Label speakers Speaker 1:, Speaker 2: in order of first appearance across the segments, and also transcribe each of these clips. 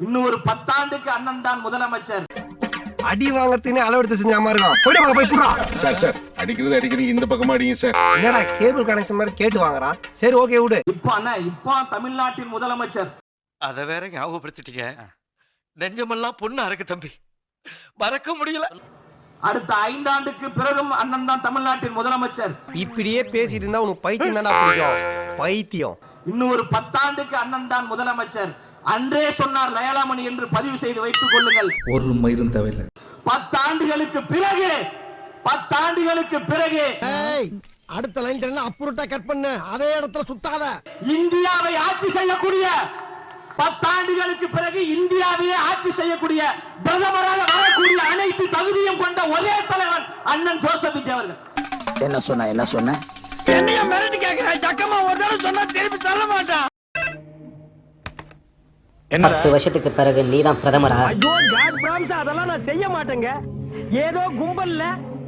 Speaker 1: இன்னும் ஒரு 10 ஆண்டுக்கு அண்ணன் தான் முதலமைச்சர்.
Speaker 2: அடி வாங்கறதுன்னு அளவெடுத்து செஞ்ச மாதிரி இருக்கும். போய் வாங்க போய் புறா.
Speaker 3: சார் அடிக்கிறீங்க இந்த பக்கமா அடிங்க சார்.
Speaker 2: என்னடா கேபிள் கனெக்ஷன் மாதிரி கேட்டு வாங்குறான். சரி ஓகே விடு.
Speaker 1: இப்போ தமிழ்நாட்டின் முதலமைச்சர்.
Speaker 4: அத வேற ஞாபகப்படுத்திட்டீங்க. நெஞ்சமெல்லாம் பொண்ணா இருக்கு தம்பி, மறக்க முடியல.
Speaker 1: அடுத்த 5 ஆண்டுக்கு பிறகும் அண்ணன் தான் தமிழ்நாட்டின் முதலமைச்சர்.
Speaker 2: இப்படியே பேசிட்டு இருந்தா உனக்கு பைத்தியம் தானே பிடிக்கும். பைத்தியம்.
Speaker 1: இன்னும் ஒரு 10 ஆண்டுக்கு அண்ணன் தான் முதலமைச்சர். அன்றே சொன்னார் லயலாமணி என்று பதிவு செய்து வைத்துக் கொள்ளுங்கள்.
Speaker 5: ஒரு மயிரும் தேவையில்லை.
Speaker 1: 10 ஆண்டுகளுக்கு பிறகு
Speaker 2: அடுத்த லைன் அப்புறட்டா கட் பண்ணு. அதே இடத்துல சுத்தாத.
Speaker 1: இந்தியாவை ஆட்சி செய்யக்கூடிய 10 ஆண்டுகளுக்கு பிறகு இந்தியாவையே ஆட்சி செய்யக்கூடிய பிரதமராக வரக்கூடிய அனைத்து தகுதியும் கொண்ட ஒரே தலைவன் அண்ணன் ஜோசப் விஜய் அவர்கள்.
Speaker 6: என்ன சொன்ன
Speaker 1: என்னைய மிரட்டி கேக்குற சக்கமா ஒரு தடவை சொன்னா திருப்பி சொல்ல மாட்டான்.
Speaker 6: 10 வருஷத்துக்கு பிறகு நீதான் பிரதமரா?
Speaker 1: ஐயோ காட் பிராம்ஸ் அதெல்லாம் நான் செய்ய மாட்டேங்க. ஏதோ கும்பல்ல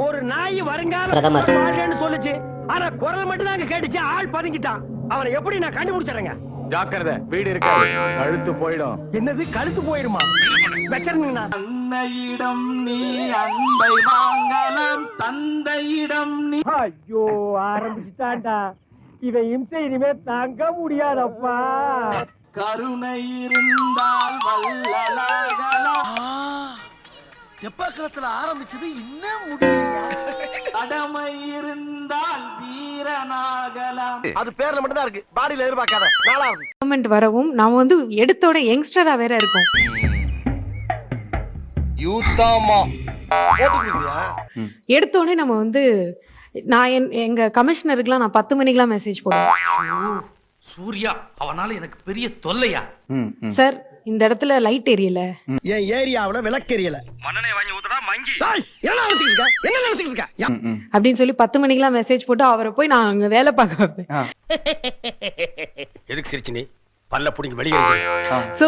Speaker 1: ஒரு நாய் வருங்கால
Speaker 6: பிரதமர்
Speaker 1: வாழ்றேன்னு சொல்லுச்சு. ஆனா குரல் மட்டும் தான் கேட்டுச்சு. ஆள் பதுங்கிட்டான். அவனை எப்படி நான் கண்டுபிடிச்சறேங்க?
Speaker 7: ஜாக்கிரதை, வீடு இருக்காது, கழுத்து போயிடும்.
Speaker 1: என்னது கழுத்து போயிருமா? வெச்சறீங்கண்ணா. அன்னையிடம் நீ அன்பை வாங்கலாம், தந்தையிடம் நீ. ஐயோ ஆரம்பிச்சுட்டான்டா. இவன் இம்சை இனிமே தாங்க முடியாதப்பா. கருணை இருந்தால் வல்லலாகலாம்.
Speaker 4: எப்ப காலத்துல ஆரம்பிச்சது இன்னும் முடியலையா?
Speaker 1: கடமை இருந்தால் வீரனாகலாம்.
Speaker 2: அது பேர்ல மட்டும் தான் இருக்கு. பாடியில எதிர்பார்க்காத. நாலாவது
Speaker 8: கமெண்ட் வரவும் நாம வந்து எடுத்தோட யங்ஸ்டரா வேற இருக்கோம்.
Speaker 4: யூத்தாமா
Speaker 8: எடுத்தோடனே நம்ம வந்து நான் எங்க கமிஷனருக்குலாம் நான் 10 மணிக்கெல்லாம் மெசேஜ் போடுவேன்.
Speaker 5: சூர்யா அவனால எனக்கு பெரிய தொல்லையா.
Speaker 8: சார் இந்த இடத்துல லைட் எரியல,
Speaker 2: என் ஏரியாவுல விளக்கு எரியல,
Speaker 7: மண்ணெண்ணெய் வாங்கி ஊத்துறா மங்கி.
Speaker 2: என்ன நினைச்சிட்டு இருக்க
Speaker 8: அப்படின்னு சொல்லி 10 மணிக்கெல்லாம் மெசேஜ் போட்டு அவரை போய் நான் அங்க வேலை பார்க்க வைப்பேன்.
Speaker 4: எதுக்கு சிரிச்சு நீ பல்ல புடிங்க வெளியே?
Speaker 8: சோ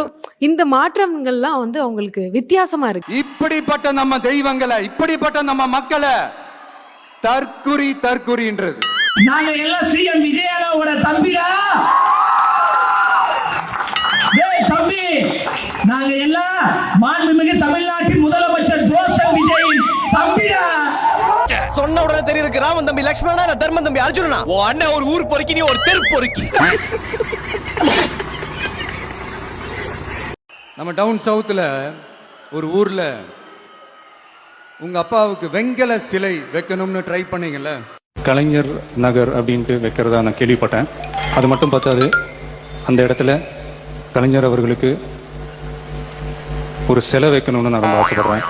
Speaker 8: இந்த மாற்றங்கள்லாம் வந்து அவங்களுக்கு வித்தியாசமா இருக்கு.
Speaker 7: இப்படிப்பட்ட நம்ம தெய்வங்களை, இப்படிப்பட்ட நம்ம மக்களை தற்குறின்றது.
Speaker 1: நாங்க எல்லாம் சிஎம் விஜயாவோட தம்பிடா. டேய் தம்பி, நாங்க எல்லாம் மாண்புமிகு தமிழ்நாட்டின் முதலமைச்சர் ஜோசப் விஜயின் தம்பிடா.
Speaker 2: சொன்ன உடனே தெரியுது ராமன் தம்பி லட்சுமணனா இல்ல தர்மன் தம்பி அர்ஜுனனா?
Speaker 4: ஓ அண்ணன் ஒரு ஊர் பொறுக்கி, நீ ஒரு தெரு பொறுக்கி.
Speaker 7: நம்ம டவுன் சவுத்துல ஒரு ஊர்ல உங்க அப்பாவுக்கு வெங்கல சிலை வைக்கணும்னு ட்ரை பண்ணீங்கல்ல?
Speaker 9: கலைஞர் நகர் அப்படின்ட்டு வைக்கிறதா நான் கேள்விப்பட்டேன். அது மட்டும் பார்த்தாது, அந்த இடத்துல கலைஞர் அவர்களுக்கு ஒரு சிலை வைக்கணும்னு நான் ரொம்ப ஆசைப்படுறேன்.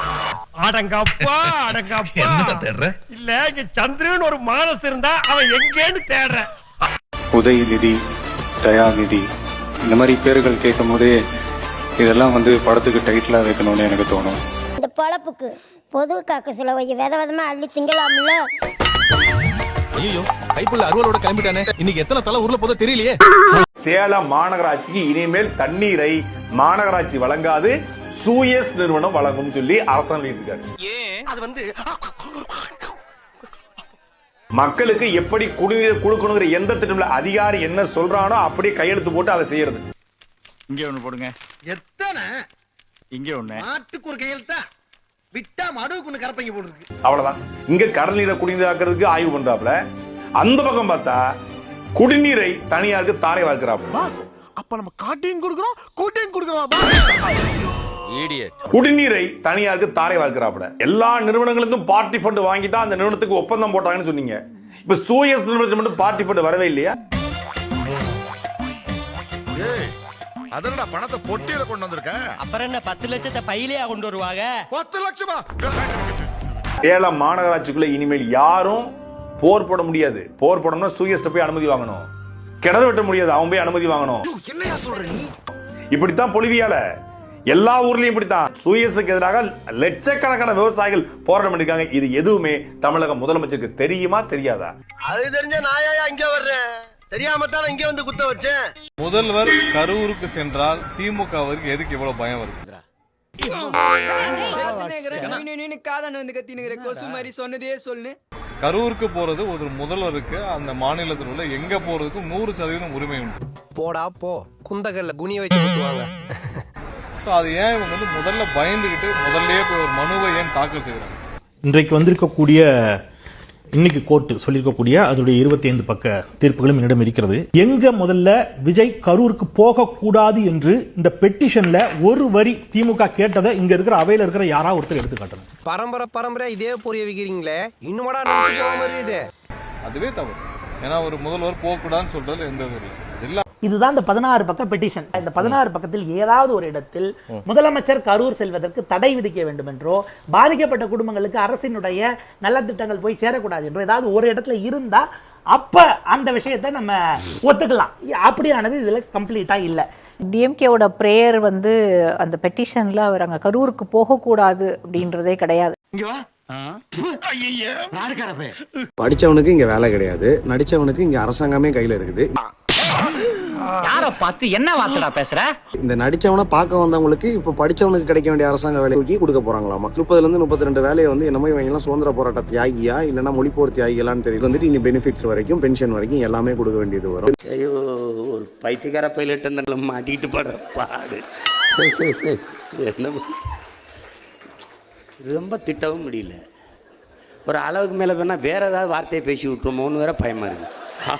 Speaker 1: அடங்கப்பா இல்ல இங்க சந்திரன் ஒரு மானஸ் இருந்தா அவன் எங்கேன்னு தேடுற.
Speaker 9: உதயநிதி, தயாநிதி, இந்த மாதிரி பேர்கள் கேட்கும் போதே இதெல்லாம் வந்து படத்துக்கு டைட்டிலா வைக்கணும்னு எனக்கு தோணும்.
Speaker 10: இந்த பொழப்புக்கு பொது காக்க சில வை விதமா அள்ளி திங்கலாம்ல.
Speaker 3: ஐயோ கைப்புள்ள அருவலோட கிளம்பிட்டானே. இன்னைக்கு எத்தனை தலை ஊர்ல போதோ தெரியலையே.
Speaker 11: சேலம் மாநகராட்சிக்கு இனிமேல் தண்ணீரை மாநகராட்சி வழங்காது, சூயஸ் நிறுவனம் வழங்கும் சொல்லி அரசாங்கம் இருக்காரு.
Speaker 4: அது வந்து
Speaker 11: மக்களுக்கு எப்படி குடிநீர் கொடுக்கணுங்கிற எந்த திட்டம்ல அதிகாரி என்ன சொல்றானோ அப்படியே கையெழுத்து போட்டு அதை செய்யறது.
Speaker 3: இங்க ஒண்ணு போடுங்க.
Speaker 2: எத்தனை
Speaker 3: இங்க ஒண்ணு.
Speaker 2: மாட்டுக்கு ஒரு கையெழுத்தா விட்டா மடுவுக்கு ஒண்ணு கரப்பைங்க போட்டுருக்கு.
Speaker 11: அவ்வளவுதான். இங்க கடல் நீரை குடிநீர் ஆக்குறதுக்கு ஆய்வு பண்றாப்ல, அந்த பக்கம் பார்த்தா குடிநீரை தனியாருக்கு தாரை வார்க்கிறாப்ல.
Speaker 3: அப்ப நம்ம காட்டையும் கொடுக்கிறோம், கூட்டையும் கொடுக்கிறோம்.
Speaker 11: குடிநீரை தனியாருக்கு தாரை வார்க்கிறாப்ல. எல்லா நிறுவனங்களுக்கும் பார்ட்டி ஃபண்ட் வாங்கி தான் அந்த நிறுவனத்துக்கு ஒப்பந்தம் போட்டாங்கன்னு சொன்னீங்க. இப்ப சூயஸ் நிறுவனத்துக்கு மட்டும் பார்ட்டி ஃபண்ட் வரவே இல்லையா?
Speaker 3: அதனடா பணத்தை பொட்டியில கொண்டு வந்திருக்க.
Speaker 6: அப்புறம் என்ன 10 லட்சத்தை பையிலேயே கொண்டு வருவாங்க?
Speaker 3: 10 லட்சமா?
Speaker 11: சேலம் மாநகராட்சிக்குள்ள இனிமேல் யாரும் போர் போட முடியாது. போர் போடணும்னா சூயஸ்ட போய் அனுமதி வாங்கணும். கிணறு வெட்ட முடியாது, அவன் போய் அனுமதி வாங்கணும்.
Speaker 3: என்னையா சொல்ற நீ?
Speaker 11: இப்படித்தான் பொலிவியால எல்லா ஊர்லயும் இப்படித்தான் சூயஸுக்கு எதிராக லட்சக்கணக்கான விவசாயிகள் போராட்டம் பண்ணிருக்காங்க. இது எதுவுமே தமிழக முதலமைச்சருக்கு தெரியுமா தெரியாதா?
Speaker 2: அது தெரிஞ்ச நாயா இங்க வர்றேன். தெரியாமத்தான் இங்க வந்து குத்த வச்சேன்.
Speaker 3: முதல்வர் கரூருக்கு சென்றால் திமுகவிற்கு எதுக்கு இவ்வளவு பயம் வருது? கரூருக்கு போறது ஒரு முதல்வருக்கு அந்த மாநிலத்தில் உள்ள எங்க போறதுக்கும் 100% உரிமை உண்டு.
Speaker 2: போடா போ, குந்தகல்ல குனிய வச்சு குத்துவாங்க.
Speaker 3: ஸோ அது ஏன் இவங்க வந்து முதல்ல பயந்துகிட்டு முதல்லயே போய் ஒரு மனுவை ஏன் தாக்கல் செய்யறாங்க?
Speaker 1: இன்றைக்கு வந்திருக்கக்கூடிய இன்னைக்கு கோர்ட் சொல்லியிருக்கக்கூடிய அதனுடைய 25 பக்க தீர்ப்புகளும் என்னிடம் இருக்கிறது. எங்க முதல்ல விஜய் கரூருக்கு போக கூடாது என்று இந்த பெட்டிஷன்ல ஒரு வரி திமுக கேட்டதை இங்க இருக்கிற அவையில இருக்கிற யாராவது ஒருத்தர் எடுத்து காட்டணும்.
Speaker 2: பரம்பரை இதே புரிய வைக்கிறீங்களே, இன்னுமாடா இது
Speaker 3: அதுவே தவறு. ஏன்னா ஒரு முதல்வர் போகக்கூடாதுன்னு சொல்றதுல எந்த இது இல்லை.
Speaker 6: இதுதான் இந்த 16 பக்க பெட்டிஷன். இந்த 16 பக்கத்தில் ஏதாவது ஒரு இடத்தில் முதலமைச்சர் கரூர் செல்வதற்கு தடை விதிக்க வேண்டும் என்றோ, பாதிக்கப்பட்ட குடும்பங்களுக்கு அரசினுடைய நலத்திட்டங்கள் போய் சேரக்கூடாது என்றோ ஏதாவது ஒரு இடத்துல இருந்தா அப்ப அந்த விஷயத்தை நம்ம ஒத்துக்கலாம். அப்படியானது இதுல கம்ப்ளீட்டா இல்ல.
Speaker 8: டிஎம்கேவோட பிரேயர் வந்து அந்த பெட்டிஷன்ல அவர் அங்க கரூருக்கு போகக்கூடாது அப்படின்றதே கிடையாது.
Speaker 2: படிச்சவனுக்கு இங்க வேலை கிடையாது, நடிச்சவனுக்கு இங்க அரசாங்கமே கையில இருக்குது.
Speaker 6: யார பார்த்து என்ன வார்த்தைடா பேசுற?
Speaker 2: இந்த நடிச்சவனை பார்க்க வந்தவங்களுக்கு இப்ப படிச்சவனுக்கு கிடைக்க வேண்டிய அரசாங்க வேலை தூக்கி கொடுக்க போறாங்களாமா. 30ல இருந்து 32 வேலையை வந்து என்னமோ இவங்க எல்லாம் சுதந்திர போராட்ட தியாகியா இல்லைன்னா மொழிப்போர் தியாகிகளான்னு தெரியும். வந்துட்டு இனி பெனிஃபிட்ஸ் வரைக்கும் பென்ஷன் வரைக்கும் எல்லாமே கொடுக்க வேண்டியது வரும்.
Speaker 6: ஐயோ, ஒரு பைத்தியக்கார பைலட் அந்த மாட்டிட்டு படுற பாடு ரொம்ப திட்டவும் முடியல. ஒரு அளவுக்கு மேல வேணா வேற ஏதாவது வார்த்தையை பேசி விட்டுருமோன்னு வேற பயமா இருக்கு.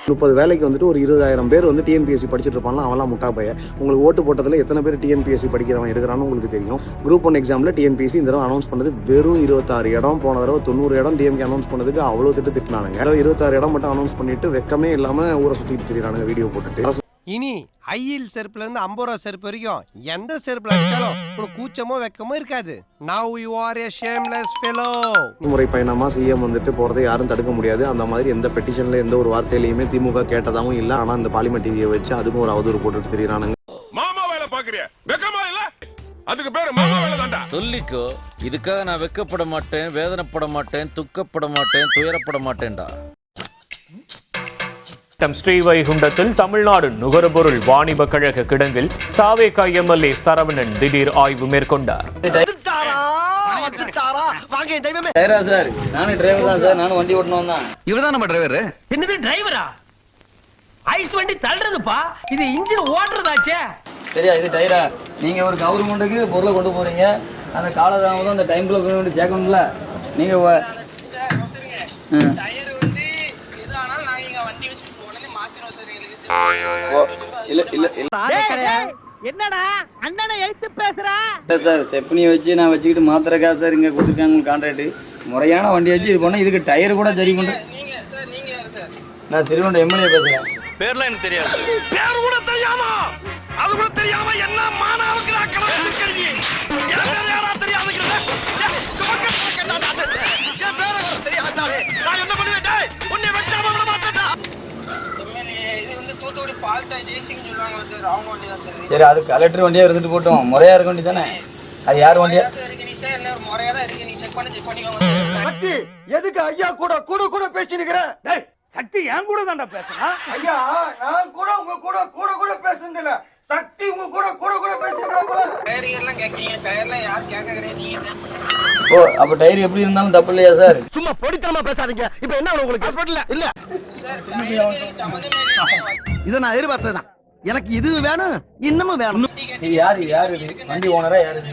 Speaker 2: 30 வேலைக்கு வந்துட்டு ஒரு 20,000 பேர் வந்து டிஎன்பிஎஸ்சி படிச்சுட்டு இருப்பாங்க. அவெல்லாம் முட்டா பைய. உங்களுக்கு ஓட்டு போட்டதில் எத்தனை பேர் டிஎன்பிஎஸ்சி படிக்கிறவன் இருக்கிறான்னு உங்களுக்கு தெரியும். குரூப் 1 எக்ஸாமில் டிஎன்பிஎஸ்சி இந்த தடவை அனௌன்ஸ் பண்ணது வெறும் 26 இடம். போன தடவை 90 இடம் டிஎம்கே அனௌன்ஸ் பண்ணதுக்கு அவ்வளோ திட்டினானுங்க. 26 இடம் மட்டும் அனௌன்ஸ் பண்ணிட்டு வெக்கமே இல்லாமல் ஊரை சுற்றிட்டு திரியிறானுங்க வீடியோ போட்டுட்டு.
Speaker 12: இனி ஹையில் செருப்புல இருந்து 50 ரூபா செருப்பு வரைக்கும் எந்த செருப்புல அடிச்சாலும் உனக்கு கூச்சமோ வெக்கமோ இருக்காது. Now you are a shameless fellow.
Speaker 2: முறை பயணமா சிஎம் வந்துட்டு போறதை யாரும் தடுக்க முடியாது. அந்த மாதிரி எந்த பெட்டிஷன்ல எந்த ஒரு வார்த்தையிலையுமே திமுக கேட்டதாகவும் இல்லை. ஆனா இந்த பார்லிமெண்ட் டிவியை வச்சு அதுக்கும் ஒரு அவதூறு போட்டுட்டு திரியிறானுங்க.
Speaker 11: மாமா வேலை பாக்குறியா? வெக்கமா இல்ல? அதுக்கு பேரு மாமா வேலை தான்டா.
Speaker 5: சொல்லிக்கோ, இதுக்காக நான் வெக்கப்பட மாட்டேன், வேதனைப்பட மாட்டேன், துக்கப்பட மாட்டேன், துயரப்பட மாட்டேன்டா.
Speaker 1: ஸ்ரீவைகுண்டத்தில் தமிழ்நாடு நுகர்பொருள் வாணிப கழக கிடங்கில் தாவேகா எம்எல்ஏ சரவணன் திடீர் ஆய்வு மேற்கொண்டார்.
Speaker 6: சார், நானும் டிரைவர் தான் சார். நானும் வண்டி ஓட்டணும் தான்.
Speaker 5: இவர்தான் நம்ம டிரைவர்.
Speaker 6: என்னது டிரைவரா? ஐஸ் வண்டி தள்ளுறதுப்பா, இது இன்ஜின் ஓட்டுறதாச்சே. சரியா, இது டயரா? நீங்க ஒரு கவர்மெண்ட்டுக்கு பொருளை கொண்டு போறீங்க. அந்த காலதாமதம் அந்த டைம்ல கொண்டு சேர்க்கணும்ல. நீங்க என்னடா அண்ணனை எழுத்து பேசுறா? இல்ல சார், செப்பனியை வச்சு நான் வச்சுக்கிட்டு மாத்திரக்கா சார் இங்க கொடுத்துருக்காங்க கான்ட்ராக்ட். முறையான வண்டி வச்சு இது பண்ண இதுக்கு டயர் கூட சரி பண்ற. நான் சிறுவண்ட எம்எல்ஏ பேசுறேன்.
Speaker 5: பேர்லாம் எனக்கு தெரியாது.
Speaker 4: பேர் கூட தெரியாம, அது கூட தெரியாம என்ன மானாவுக்கு நான் கணக்கு தெரிஞ்சு யாரா தெரியாதுங்கிறத என் பேரை கூட தெரியாதாலே நான் என்ன பண்ணுவேன்? டேய், உன்னை வெட்டாம விட மாட்டேன்டா.
Speaker 12: இது வந்து தூத்துக்குடி பால்டா ஜெய்சிங் சொல்லுவாங்க சார். அவங்க வண்டி தான் சார்.
Speaker 6: சரி, அது கலெக்டர் வண்டியா இருந்துட்டு போட்டோம். முறையா இருக்க வண்டி தானே அது? யார் வண்டியா
Speaker 12: இருக்கு? நீ சார் இல்ல முறையா தான் இருக்கு. நீ செக் பண்ணிக்கோங்க சார்.
Speaker 2: சக்தி எதுக்கு ஐயா கூட பேசினுக்கிற? டேய் சக்தி என் கூட தான்டா பேசுறா. ஐயா நான் கூட உங்க கூட பேசுனதில்ல. சக்தி உங்க கூட பேசினுக்கறப்ப
Speaker 12: டயர் எல்லாம் கேக்குறீங்க. டயர்லாம் யார் கேக்குறீங்க? நீங்க.
Speaker 6: ஓ, அப்ப டயர் எப்படி இருந்தாலும் தப்பு இல்லையா சார்?
Speaker 2: சும்மா பொடித்தனமா பேசாதீங்க. இப்போ என்ன உங்களுக்கு இல்ல
Speaker 12: சார் டயர் சம்பந்தமே இல்ல.
Speaker 2: இத நான் எதிர்பார்த்ததான். எனக்கு இது வேணும், இன்னமும் வேணும்.
Speaker 6: இது யாரு இது? வண்டி ஓனரா யாரு இது?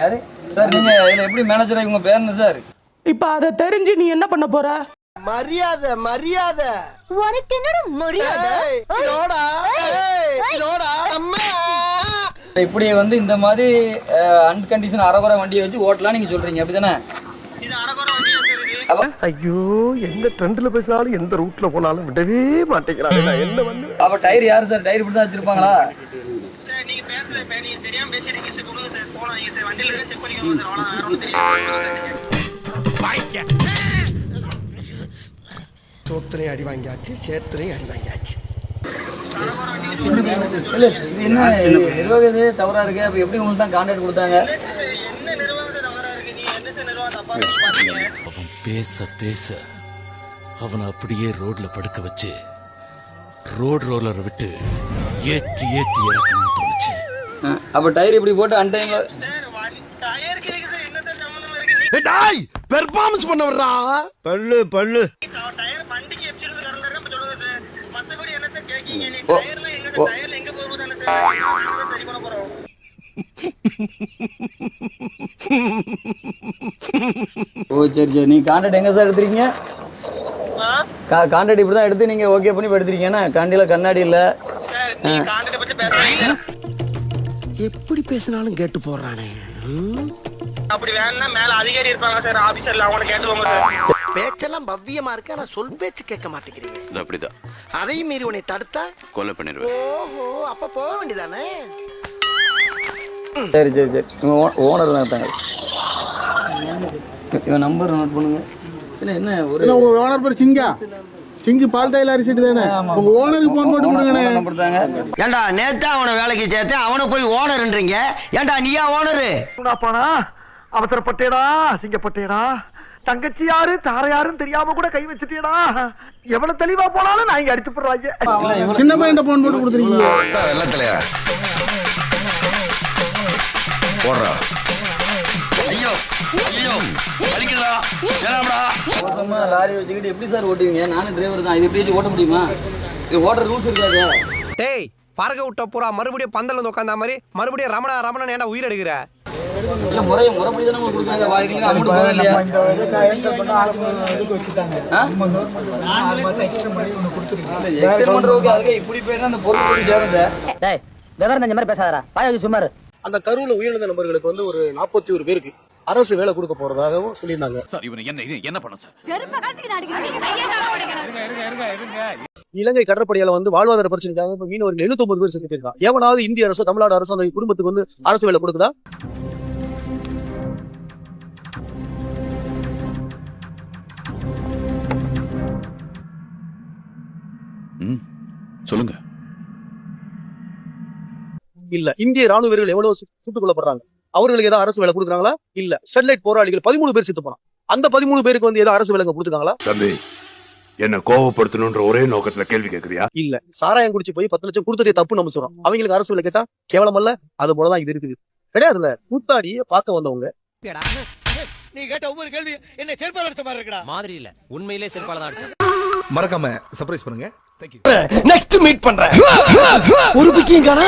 Speaker 6: யாரு சார்? நீங்க இதுல எப்படி மேனேஜரா? இவங்க பேர் என்ன சார்?
Speaker 12: இப்ப அத தெரிஞ்சு நீ என்ன பண்ண போற?
Speaker 2: மரியாதை
Speaker 10: உனக்கு என்னடா மரியாதை?
Speaker 2: அம்மா
Speaker 6: இப்படி வந்து இந்த மாதிரி அன்கண்டிஷன் அரகுற வண்டியை வச்சு ஓட்டலாம் நீங்க சொல்றீங்க, அப்படிதானே?
Speaker 12: இது அரகுற வண்டியா சார் இது?
Speaker 2: ஐயோ, எந்த ட்ரெண்ட்ல பேசினாலும் எந்த ரூட்ல போனாலும் விடவே மாட்டேங்கிறானே. நான் என்ன வந்து
Speaker 6: அப்ப டயர் யாரு சார்? டயர் இப்படி தான் வச்சிருப்பாங்களா?
Speaker 12: சார் நீங்க பேசல, நீங்க தெரியாம பேசிட்டீங்க சார். கொடுங்க சார், போலாம் சார். வண்டியில இருக்க செக் பண்ணிக்கோங்க சார். அவ்வளவுதான், வேற ஒண்ணும் தெரியாது.
Speaker 2: சோத்திரையும் அடி வாங்கியாச்சு, சேத்திரையும் அடி வாங்கியாச்சு.
Speaker 6: இல்ல, இது என்ன நிர்வாகமே தவறா இருக்கு. அப்ப எப்படி உங்களுக்கு தான் கான்ட்ராக்ட் கொடுத்தாங்க?
Speaker 12: என்ன நிர்வாகம் சார் தவறா இருக்கு? நீ என்ன சார் நிர்வாகம் தப்பா பாத்தீங்க?
Speaker 5: அவன் பேச அவனை அப்படியே ரோட்ல படுக்க வச்சு ரோலரை விட்டு ஏத்தி இறக்கணும்னு தோணுச்சு.
Speaker 6: அப்ப டயர் இப்படி போட்டு அன்டைம்ல
Speaker 12: சார் டயர் கேக்கு சார். என்ன சார் சம்பந்தம் இருக்கு?
Speaker 2: டேய் பெர்ஃபார்மன்ஸ் பண்ண வர்றா. பல்லு
Speaker 12: டயர் வண்டிக்கு எப்சிலு கரண்டா நம்ம சொல்லுங்க சார். மத்தபடி என்ன சார் கேக்கீங்க? நீ டயர்ல எங்க போகுது? என்ன
Speaker 13: ஓ சரி சரி. நீ கான்ட்ராக்ட் எங்க சார் எடுத்துறீங்க? கான்ட்ராக்ட் இப்படி தான் எடுத்து நீங்க ஓகே பண்ணி எடுத்துறீங்கன்னா கண்டில கண்ணாடி இல்ல.
Speaker 12: எப்படி பேசினாலும் கேட்டு போடுறானே.
Speaker 4: அப்படி வேணா மேல அதிகாரி இருப்பாங்க சார், ஆபீசர்ல அவங்க கேட்டுவாங்க சார்.
Speaker 12: பேச்செல்லாம் பவ்யமா இருக்கு, ஆனா சொல் பேச்சு கேட்க மாட்டேங்கிறீங்க.
Speaker 3: அப்படிதான்.
Speaker 12: அதையும் மீறி உன்னை தடுத்தா
Speaker 3: கொலை பண்ணிடுவேன்.
Speaker 12: ஓஹோ, அப்ப போக வேண்டியதானே.
Speaker 13: சரி சரி சரி. ஓனர் தான் இருக்காங்க. இவன் நம்பர் நோட் பண்ணுங்க. என்ன ஒரு
Speaker 14: உங்க ஓனர் பேர் சிங்கா? சிங்கி பால் தைல அரிசிட்டு தானே? உங்க ஓனருக்கு போன் போட்டு கொடுங்கண்ணே.
Speaker 13: நம்பர் தாங்க.
Speaker 12: ஏண்டா நேத்தா அவனை வேலைக்கு சேர்த்து அவனை போய் ஓனர்ன்றீங்க. ஏண்டா நீயா ஓனரு?
Speaker 4: பானா அவசரப்பட்டேடா, சிங்கப்பட்டேடா. தங்கச்சி யாரு தார யாருன்னு தெரியாம கூட கை வச்சுட்டேடா. எவ்வளவு தெளிவா போனாலும் நான் இங்க அடிச்சு போடுறாங்க.
Speaker 14: சின்ன பையன் போன் போட்டு கொடுத்துருக்கீங்க.
Speaker 3: வெள்ளத்திலையா போடுறா. ஐயோ ஐயோ வலிக்குதுடா. ஏனாடா
Speaker 13: மோசமா லாரி வச்சுக்கிட்டு எப்படி சார் ஓட்டுவீங்க? நானும் டிரைவர் தான். இது எப்படி ஓட்ட முடியுமா? இது ஓட்டுற ரூல்ஸ் இருக்காது.
Speaker 12: டேய், பறக்க விட்ட பூரா மறுபடியும் பந்தல் வந்து உட்காந்த மாதிரி மறுபடியும் ரமணா ரமணன் ஏன்னா உயிர் எடுக்கிற?
Speaker 13: இல்ல முறைப்படி தானே உங்களுக்கு கொடுத்தாங்க. வாங்கிக்கலாம் அமௌண்ட் போக இல்லையா? எக்ஸ்டெண்ட் பண்றதுக்கு அதுக்கு இப்படி போயிட்டா அந்த பொருள் போய் சேரும் சார்.
Speaker 6: டேய் விவரம் தெரிஞ்ச மாதிரி பேசாதடா. பாயாஜி சுமார்.
Speaker 2: அந்த கருவுல உயிரிழந்த நபர்களுக்கு வந்து ஒரு 41 பேருக்கு அரசு வேலை கொடுக்க போறதாகவும் சொல்லியிருந்தாங்க.
Speaker 3: சார் இவனை என்ன பண்ண சார்?
Speaker 2: இலங்கை கடற்படையால வந்து வாழ்வாதார பிரச்சனைக்காக மீனவர்கள் 79 பேர் செத்துருக்காங்க. எவனாவது இந்திய அரசோ தமிழ்நாடு அரசோ அந்த குடும்பத்துக்கு வந்து அரசு வேலை கொடுக்குதா?
Speaker 3: சொல்லுங்க.
Speaker 2: இல்ல. இந்திய ராணுவ வீரர்கள் எவ்வளவு சுட்டுக் கொல்லப்படுறாங்க? அவர்களுக்கு ஏதாவது அரசு வேலை கொடுக்குறாங்களா? இல்ல. ஸ்டெர்லைட் போராளிகள் 13 பேர் செத்து போனான். அந்த 13 பேருக்கு வந்து ஏதாவது அரசு வேலை கொடுத்துருக்காங்களா?
Speaker 11: தம்பி, என்ன கோவப்படுத்தணும்ன்ற ஒரே நோக்கத்துல கேள்வி கேட்கறியா?
Speaker 2: இல்ல. சாராயம் குடிச்சு போய் 10 லட்சம் கொடுத்ததே தப்பு நம்ம சொல்றோம். அவங்களுக்கு அரசு வேலை கேட்டா கேவலம் அல்ல? அது போலதான் இது இருக்குது. கிடையாதுல. கூத்தாடிய பார்க்க வந்தவங்க.
Speaker 12: நீ கேட்ட ஒவ்வொரு கேள்வி என்ன செருப்பால அடிச்ச மாதிரி இருக்குடா.
Speaker 5: மாதிரி இல்ல, உண்மையிலே செருப்பால தான் அடிச்சேன்.
Speaker 3: மறக்காம சர்ப்ரைஸ் பண்ணுங்க.
Speaker 12: நெக்ஸ்ட் மீட் பண்றேன். ஒரு பிக்கிங் காணா.